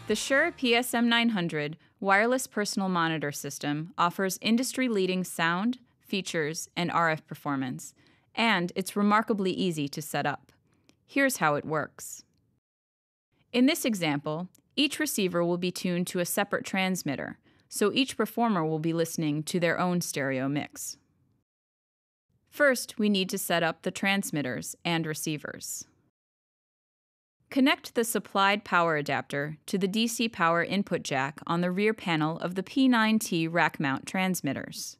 The ShurePSM 900 wireless personal monitor system offers industry-leading sound, features, and RF performance, and it's remarkably easy to set up. Here's how it works. In this example, each receiver will be tuned to a separate transmitter, so each performer will be listening to their own stereo mix. First, we need to set up the transmitters and receivers. Connect the supplied power adapter to the DC power input jack on the rear panel of the P9T rack mount transmitters.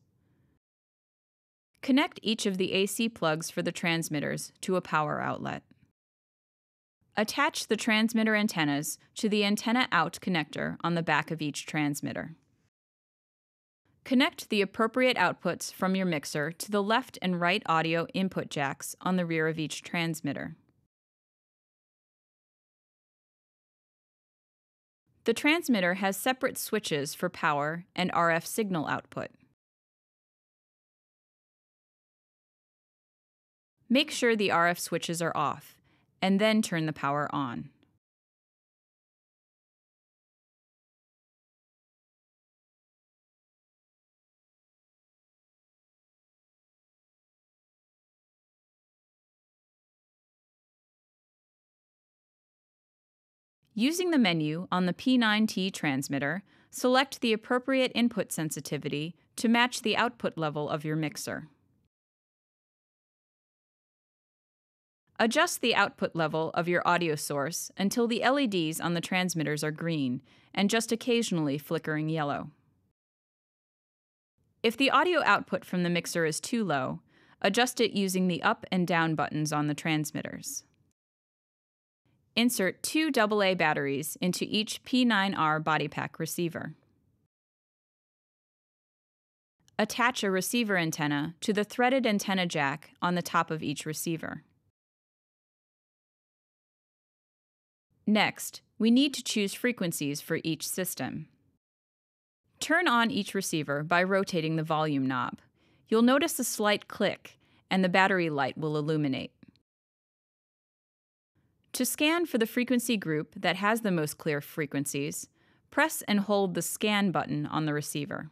Connect each of the AC plugs for the transmitters to a power outlet. Attach the transmitter antennas to the antenna out connector on the back of each transmitter. Connect the appropriate outputs from your mixer to the left and right audio input jacks on the rear of each transmitter. The transmitter has separate switches for power and RF signal output. Make sure the RF switches are off, and then turn the power on. Using the menu on the P9T transmitter, select the appropriate input sensitivity to match the output level of your mixer. Adjust the output level of your audio source until the LEDs on the transmitters are green and just occasionally flickering yellow. If the audio output from the mixer is too low, adjust it using the up and down buttons on the transmitters. Insert 2 AA batteries into each P9R body pack receiver. Attach a receiver antenna to the threaded antenna jack on the top of each receiver. Next, we need to choose frequencies for each system. Turn on each receiver by rotating the volume knob. You'll notice a slight click, and the battery light will illuminate. To scan for the frequency group that has the most clear frequencies, press and hold the Scan button on the receiver.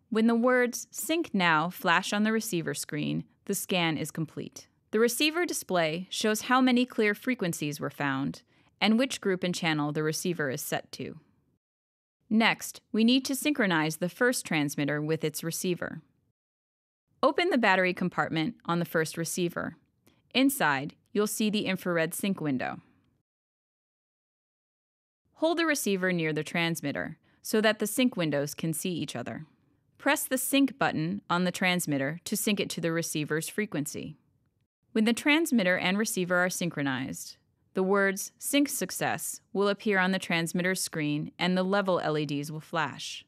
When the words Sync Now flash on the receiver screen, the scan is complete. The receiver display shows how many clear frequencies were found and which group and channel the receiver is set to. Next, we need to synchronize the first transmitter with its receiver. Open the battery compartment on the first receiver. Inside, you'll see the infrared sync window. Hold the receiver near the transmitter so that the sync windows can see each other. Press the Sync button on the transmitter to sync it to the receiver's frequency. When the transmitter and receiver are synchronized, the words Sync Success will appear on the transmitter's screen and the level LEDs will flash.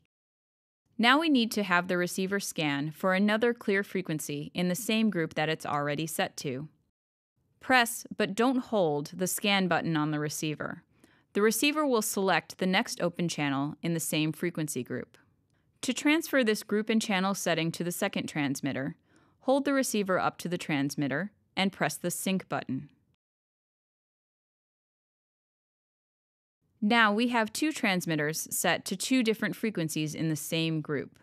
Now we need to have the receiver scan for another clear frequency in the same group that it's already set to. Press, but don't hold, the Scan button on the receiver. The receiver will select the next open channel in the same frequency group. To transfer this group and channel setting to the second transmitter, hold the receiver up to the transmitter and press the Sync button. Now we have 2 transmitters set to 2 different frequencies in the same group.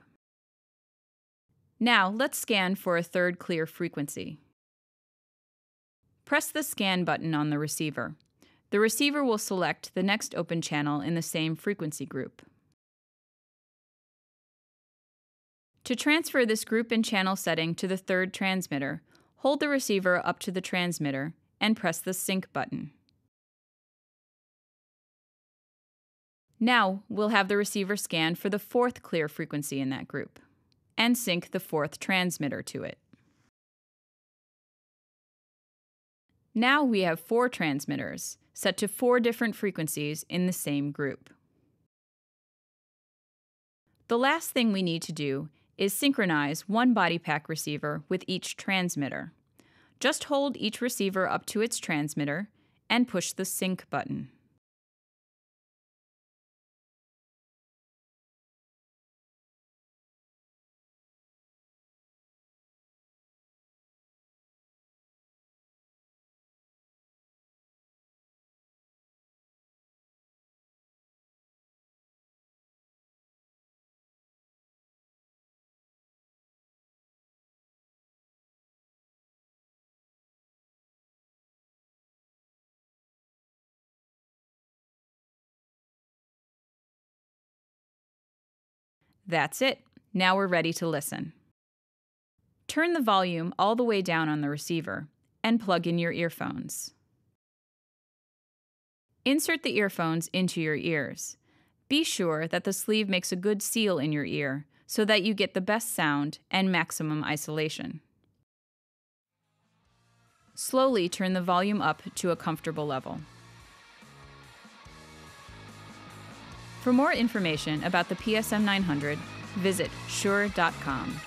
Now let's scan for a third clear frequency. Press the Scan button on the receiver. The receiver will select the next open channel in the same frequency group. To transfer this group and channel setting to the third transmitter, hold the receiver up to the transmitter and press the Sync button. Now we'll have the receiver scan for the fourth clear frequency in that group and sync the fourth transmitter to it. Now we have 4 transmitters set to 4 different frequencies in the same group. The last thing we need to do is synchronize one body pack receiver with each transmitter. Just hold each receiver up to its transmitter and push the Sync button. That's it. Now we're ready to listen. Turn the volume all the way down on the receiver and plug in your earphones. Insert the earphones into your ears. Be sure that the sleeve makes a good seal in your ear so that you get the best sound and maximum isolation. Slowly turn the volume up to a comfortable level. For more information about the PSM 900, visit Shure.com.